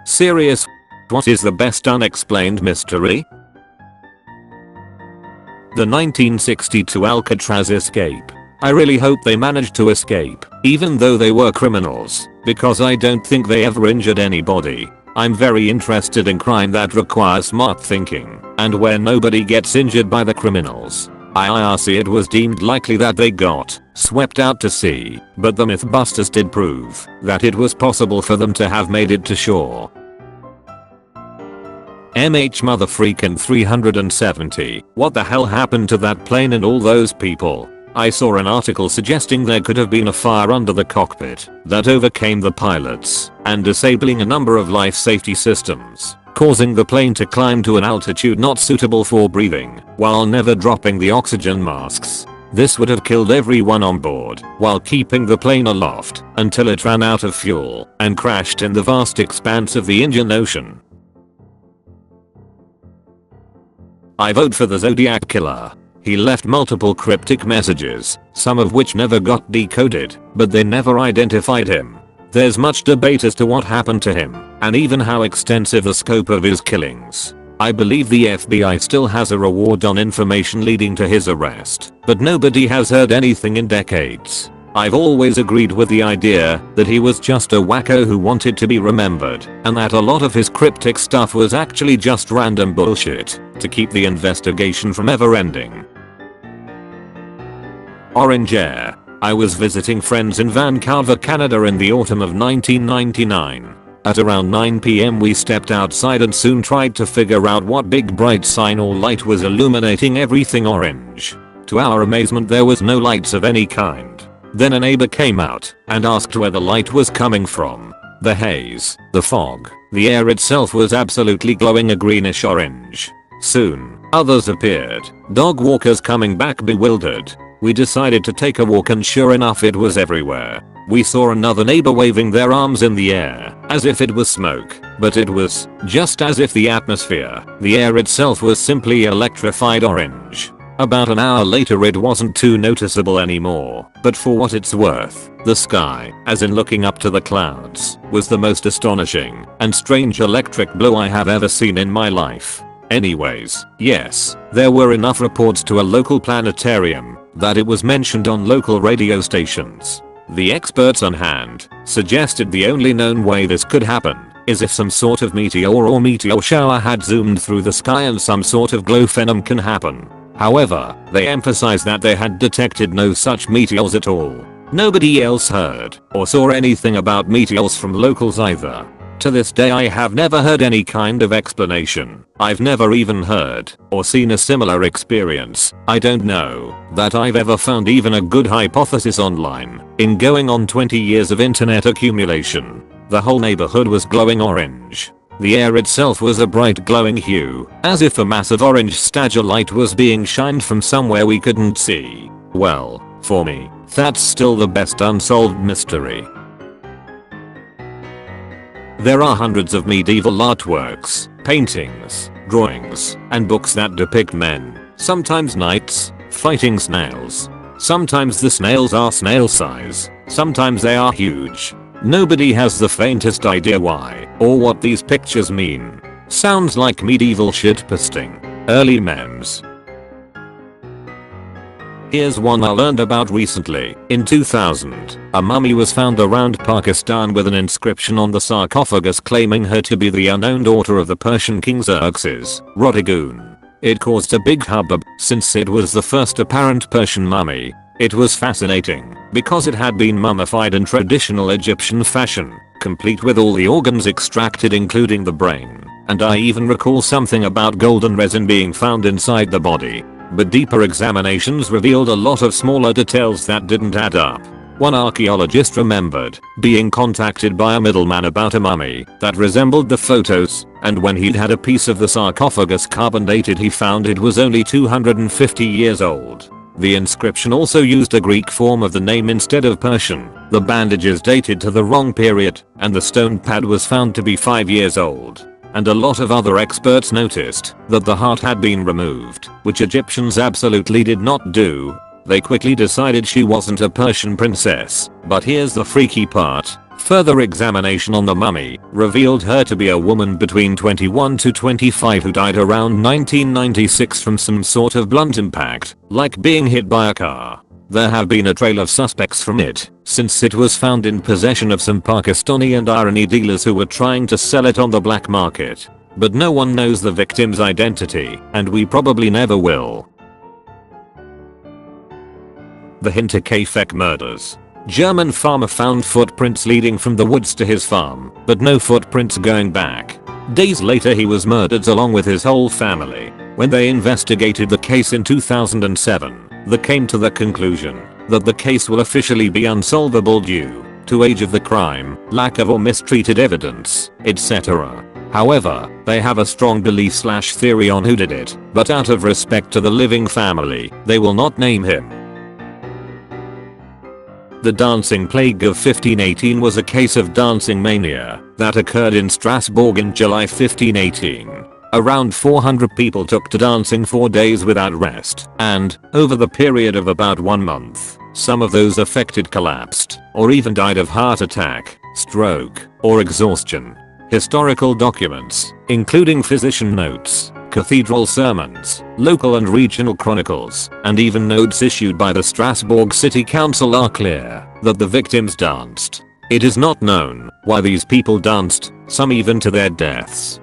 Serious? What is the best unexplained mystery? The 1962 Alcatraz escape. I really hope they managed to escape, even though they were criminals, because I don't think they ever injured anybody. I'm very interested in crime that requires smart thinking, and where nobody gets injured by the criminals. IRC it was deemed likely that they got swept out to sea, but the Mythbusters did prove that it was possible for them to have made it to shore. MH motherfreakin' 370. What the hell happened to that plane and all those people? I saw an article suggesting there could have been a fire under the cockpit that overcame the pilots and disabling a number of life safety systems, causing the plane to climb to an altitude not suitable for breathing while never dropping the oxygen masks. This would have killed everyone on board while keeping the plane aloft until it ran out of fuel and crashed in the vast expanse of the Indian Ocean. I vote for the Zodiac Killer. He left multiple cryptic messages, some of which never got decoded, but they never identified him. There's much debate as to what happened to him, and even how extensive the scope of his killings. I believe the FBI still has a reward on information leading to his arrest, but nobody has heard anything in decades. I've always agreed with the idea that he was just a wacko who wanted to be remembered, and that a lot of his cryptic stuff was actually just random bullshit to keep the investigation from ever ending. Orange Air. I was visiting friends in Vancouver, Canada in the autumn of 1999. At around 9 PM we stepped outside and soon tried to figure out what big bright sign or light was illuminating everything orange. To our amazement there was no lights of any kind. Then a neighbor came out and asked where the light was coming from. The haze, the fog, the air itself was absolutely glowing a greenish orange. Soon, others appeared, dog walkers coming back bewildered. We decided to take a walk and sure enough it was everywhere. We saw another neighbor waving their arms in the air as if it was smoke, but it was just as if the atmosphere, the air itself was simply electrified orange. About an hour later it wasn't too noticeable anymore, but for what it's worth, the sky, as in looking up to the clouds, was the most astonishing and strange electric blue I have ever seen in my life. Anyways, yes, there were enough reports to a local planetarium that it was mentioned on local radio stations. The experts on hand suggested the only known way this could happen is if some sort of meteor or meteor shower had zoomed through the sky and some sort of glow phenom can happen. However, they emphasized that they had detected no such meteors at all. Nobody else heard or saw anything about meteors from locals either. To this day I have never heard any kind of explanation. I've never even heard or seen a similar experience. I don't know that I've ever found even a good hypothesis online. In going on 20 years of internet accumulation, the whole neighborhood was glowing orange. The air itself was a bright glowing hue, as if a massive orange stature light was being shined from somewhere we couldn't see. Well, for me, that's still the best unsolved mystery. There are hundreds of medieval artworks, paintings, drawings, and books that depict men, sometimes knights, fighting snails. Sometimes the snails are snail size, sometimes they are huge. Nobody has the faintest idea why or what these pictures mean. Sounds like medieval shitposting. Early memes. Here's one I learned about recently. In 2000, a mummy was found around Pakistan with an inscription on the sarcophagus claiming her to be the unknown daughter of the Persian king Xerxes, Rotagoon. It caused a big hubbub since it was the first apparent Persian mummy. It was fascinating because it had been mummified in traditional Egyptian fashion, complete with all the organs extracted including the brain, and I even recall something about golden resin being found inside the body. But deeper examinations revealed a lot of smaller details that didn't add up. One archaeologist remembered being contacted by a middleman about a mummy that resembled the photos, and when he'd had a piece of the sarcophagus carbon dated he found it was only 250 years old. The inscription also used a Greek form of the name instead of Persian. The bandages dated to the wrong period, and the stone pad was found to be 5 years old. And a lot of other experts noticed that the heart had been removed, which Egyptians absolutely did not do. They quickly decided she wasn't a Persian princess. But here's the freaky part. Further examination on the mummy revealed her to be a woman between 21 to 25 who died around 1996 from some sort of blunt impact, like being hit by a car. There have been a trail of suspects from it, since it was found in possession of some Pakistani and Irani dealers who were trying to sell it on the black market. But no one knows the victim's identity, and we probably never will. The Hinterkaifeck murders. German farmer found footprints leading from the woods to his farm, but no footprints going back. Days later he was murdered along with his whole family. When they investigated the case in 2007, they came to the conclusion that the case will officially be unsolvable due to age of the crime, lack of or mistreated evidence, etc. However, they have a strong belief/theory on who did it, but out of respect to the living family, they will not name him. The dancing plague of 1518 was a case of dancing mania that occurred in Strasbourg in July 1518. Around 400 people took to dancing 4 days without rest, and, over the period of about 1 month, some of those affected collapsed, or even died of heart attack, stroke, or exhaustion. Historical documents, including physician notes, cathedral sermons, local and regional chronicles, and even notes issued by the Strasbourg City Council are clear that the victims danced. It is not known why these people danced, some even to their deaths.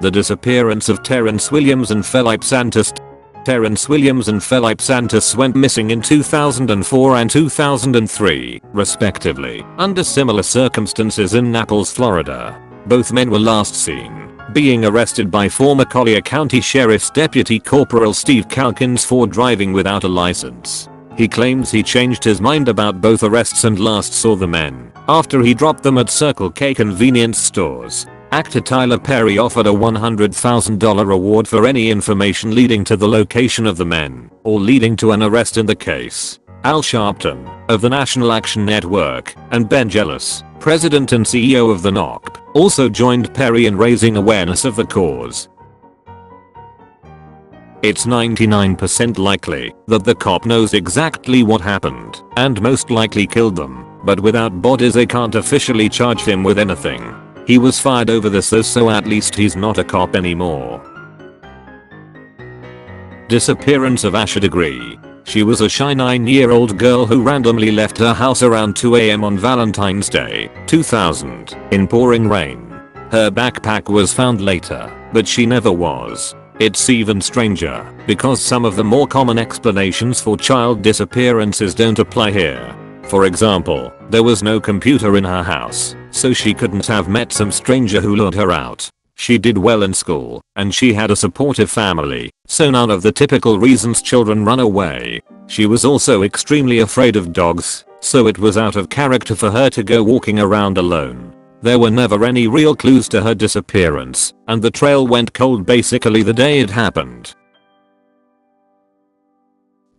The disappearance of Terence Williams and Philippe Santos. Terence Williams and Philippe Santos went missing in 2004 and 2003, respectively, under similar circumstances in Naples, Florida. Both men were last seen being arrested by former Collier County Sheriff's Deputy Corporal Steve Calkins for driving without a license. He claims he changed his mind about both arrests and last saw the men after he dropped them at Circle K convenience stores. Actor Tyler Perry offered a $100,000 reward for any information leading to the location of the men or leading to an arrest in the case. Al Sharpton, of the National Action Network, and Ben Jealous, President and CEO of the NOCP, also joined Perry in raising awareness of the cause. It's 99% likely that the cop knows exactly what happened and most likely killed them, but without bodies they can't officially charge him with anything. He was fired over this though, so at least he's not a cop anymore. Disappearance of Asha Degree. She was a shy 9-year-old girl who randomly left her house around 2 AM on Valentine's Day, 2000, in pouring rain. Her backpack was found later, but she never was. It's even stranger, because some of the more common explanations for child disappearances don't apply here. For example, there was no computer in her house, so she couldn't have met some stranger who lured her out. She did well in school, and she had a supportive family, so none of the typical reasons children run away. She was also extremely afraid of dogs, so it was out of character for her to go walking around alone. There were never any real clues to her disappearance, and the trail went cold basically the day it happened.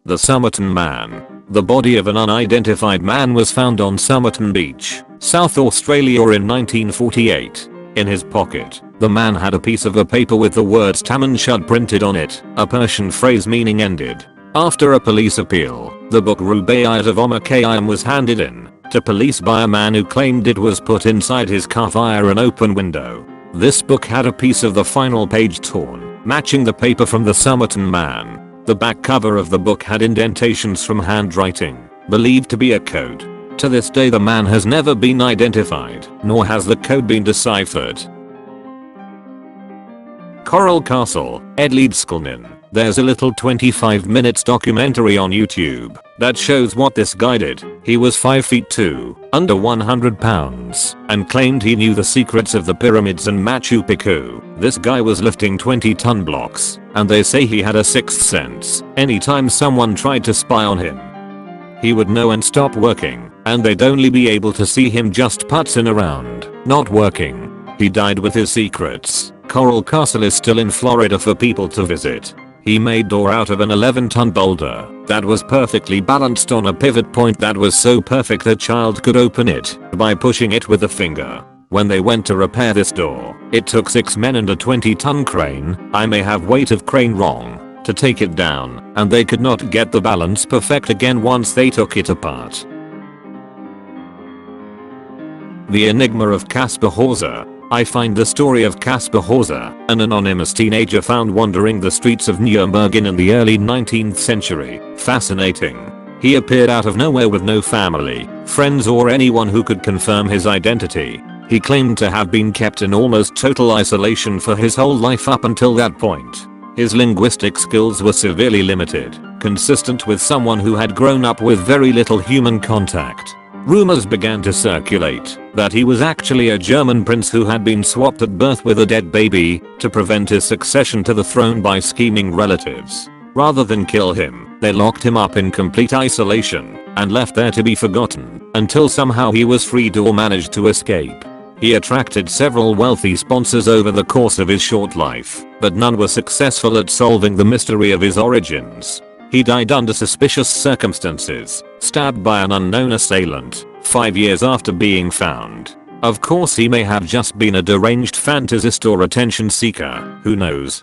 The Somerton Man. The body of an unidentified man was found on Somerton Beach, South Australia in 1948. In his pocket, the man had a piece of a paper with the words Taman Shud printed on it, a Persian phrase meaning ended. After a police appeal, the book Rubaiyat of Omar Khayyam was handed in to police by a man who claimed it was put inside his car via an open window. This book had a piece of the final page torn, matching the paper from the Somerton Man. The back cover of the book had indentations from handwriting, believed to be a code. To this day the man has never been identified, nor has the code been deciphered. Coral Castle, Edleedskalnin. There's a little 25 minutes documentary on YouTube that shows what this guy did. He was 5 feet 2, under 100 pounds, and claimed he knew the secrets of the pyramids and Machu Picchu. This guy was lifting 20-ton blocks, and they say he had a sixth sense. Anytime someone tried to spy on him, he would know and stop working, and they'd only be able to see him just putzing around, not working. He died with his secrets. Coral Castle is still in Florida for people to visit. He made door out of an 11-ton boulder that was perfectly balanced on a pivot point that was so perfect a child could open it by pushing it with a finger. When they went to repair this door, it took 6 men and a 20-ton crane, I may have weight of crane wrong, to take it down, and they could not get the balance perfect again once they took it apart. The Enigma of Caspar Hauser. I find the story of Caspar Hauser, an anonymous teenager found wandering the streets of Nuremberg in the early 19th century, fascinating. He appeared out of nowhere with no family, friends or anyone who could confirm his identity. He claimed to have been kept in almost total isolation for his whole life up until that point. His linguistic skills were severely limited, consistent with someone who had grown up with very little human contact. Rumors began to circulate that he was actually a German prince who had been swapped at birth with a dead baby to prevent his succession to the throne by scheming relatives. Rather than kill him, they locked him up in complete isolation and left there to be forgotten until somehow he was freed or managed to escape. He attracted several wealthy sponsors over the course of his short life, but none were successful at solving the mystery of his origins. He died under suspicious circumstances, stabbed by an unknown assailant, 5 years after being found. Of course, he may have just been a deranged fantasist or attention seeker, who knows.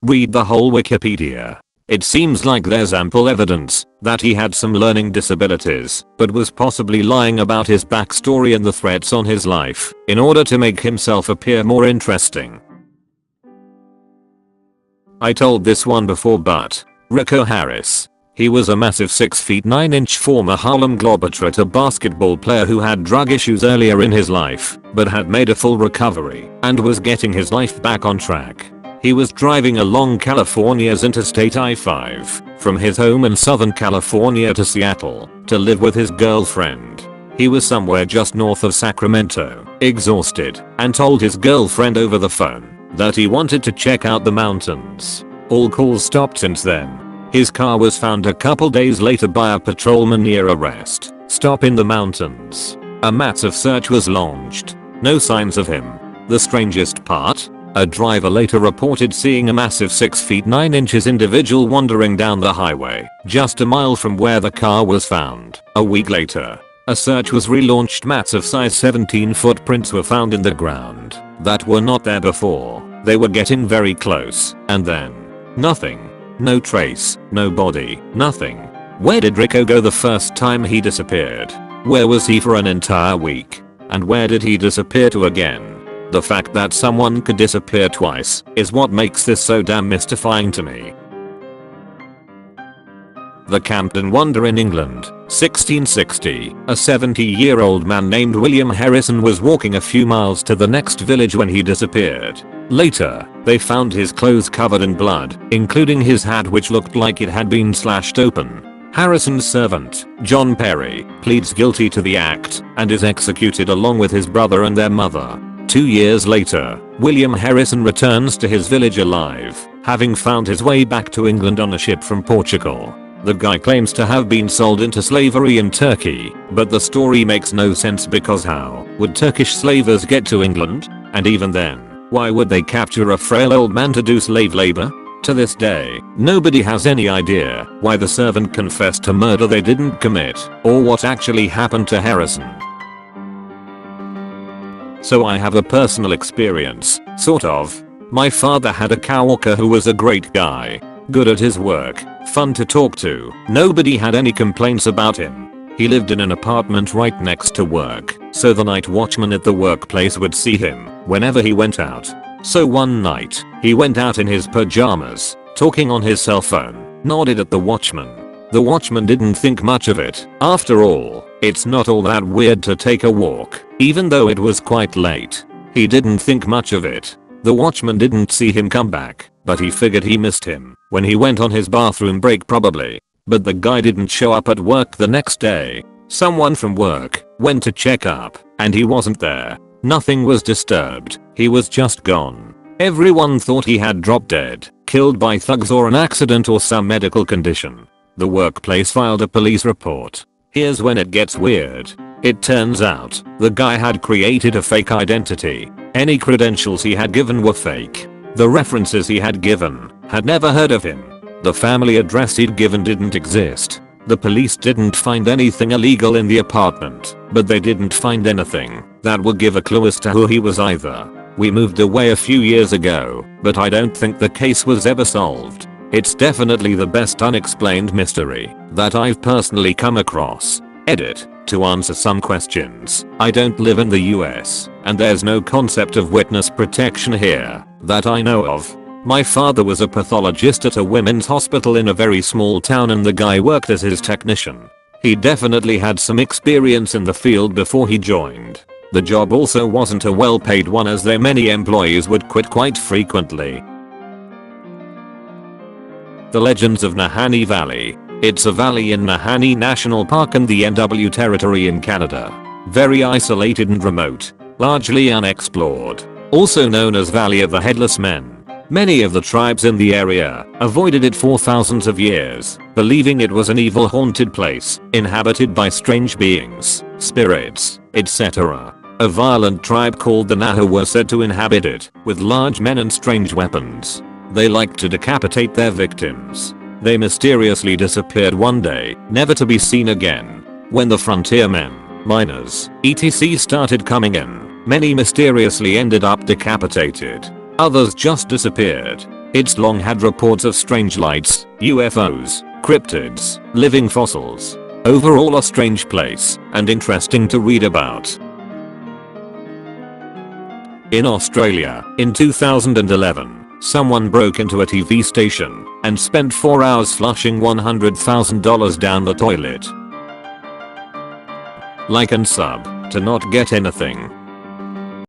Read the whole Wikipedia. It seems like there's ample evidence that he had some learning disabilities, but was possibly lying about his backstory and the threats on his life in order to make himself appear more interesting. I told this one before, but Rico Harris. He was a massive 6 feet 9 inch former Harlem Globetrotter basketball player who had drug issues earlier in his life, but had made a full recovery and was getting his life back on track. He was driving along California's Interstate I-5 from his home in Southern California to Seattle to live with his girlfriend. He was somewhere just north of Sacramento, exhausted, and told his girlfriend over the phone that he wanted to check out the mountains. All calls stopped since then. His car was found a couple days later by a patrolman near a rest stop in the mountains. A massive search was launched. No signs of him. The strangest part? A driver later reported seeing a massive 6 feet 9 inches individual wandering down the highway, just a mile from where the car was found. A week later, a search was relaunched. Massive size 17 footprints were found in the ground that were not there before. They were getting very close, and then nothing. No trace, no body, nothing. Where did Rico go the first time he disappeared? Where was he for an entire week? And where did he disappear to again? The fact that someone could disappear twice is what makes this so damn mystifying to me. The Campden Wonder in England, 1660. A 70-year-old man named William Harrison was walking a few miles to the next village when he disappeared. Later, they found his clothes covered in blood, including his hat which looked like it had been slashed open. Harrison's servant, John Perry, pleads guilty to the act and is executed along with his brother and their mother. 2 years later, William Harrison returns to his village alive, having found his way back to England on a ship from Portugal. The guy claims to have been sold into slavery in Turkey, but the story makes no sense because how would Turkish slavers get to England? And even then, why would they capture a frail old man to do slave labor? To this day, nobody has any idea why the servant confessed to murder they didn't commit, or what actually happened to Harrison. So I have a personal experience, sort of. My father had a coworker who was a great guy. Good at his work, fun to talk to, nobody had any complaints about him. He lived in an apartment right next to work, so the night watchman at the workplace would see him whenever he went out. So one night, he went out in his pajamas, talking on his cell phone, nodded at the watchman. The watchman didn't think much of it. After all, it's not all that weird to take a walk, even though it was quite late. He didn't think much of it. The watchman didn't see him come back, but he figured he missed him when he went on his bathroom break probably. But the guy didn't show up at work the next day. Someone from work went to check up, and he wasn't there. Nothing was disturbed. He was just gone. Everyone thought he had dropped dead, killed by thugs or an accident or some medical condition. The workplace filed a police report. Here's when it gets weird. It turns out, the guy had created a fake identity. Any credentials he had given were fake. The references he had given had never heard of him. The family address he'd given didn't exist. The police didn't find anything illegal in the apartment, but they didn't find anything that would give a clue as to who he was either. We moved away a few years ago, but I don't think the case was ever solved. It's definitely the best unexplained mystery that I've personally come across. Edit. To answer some questions, I don't live in the US, and there's no concept of witness protection here that I know of. My father was a pathologist at a women's hospital in a very small town and the guy worked as his technician. He definitely had some experience in the field before he joined. The job also wasn't a well-paid one as their many employees would quit quite frequently. The Legends of Nahanni Valley. It's a valley in Nahanni National Park in the NW Territory in Canada. Very isolated and remote, largely unexplored. Also known as Valley of the Headless Men. Many of the tribes in the area avoided it for thousands of years, believing it was an evil haunted place, inhabited by strange beings, spirits, etc. A violent tribe called the Nahu were said to inhabit it, with large men and strange weapons. They liked to decapitate their victims. They mysteriously disappeared one day, never to be seen again. When the frontiermen, miners, etc. started coming in, many mysteriously ended up decapitated. Others just disappeared. It's long had reports of strange lights, UFOs, cryptids, living fossils. Overall a strange place, and interesting to read about. In Australia, in 2011, someone broke into a TV station and spent 4 hours flushing $100,000 down the toilet. Like and sub to not get anything.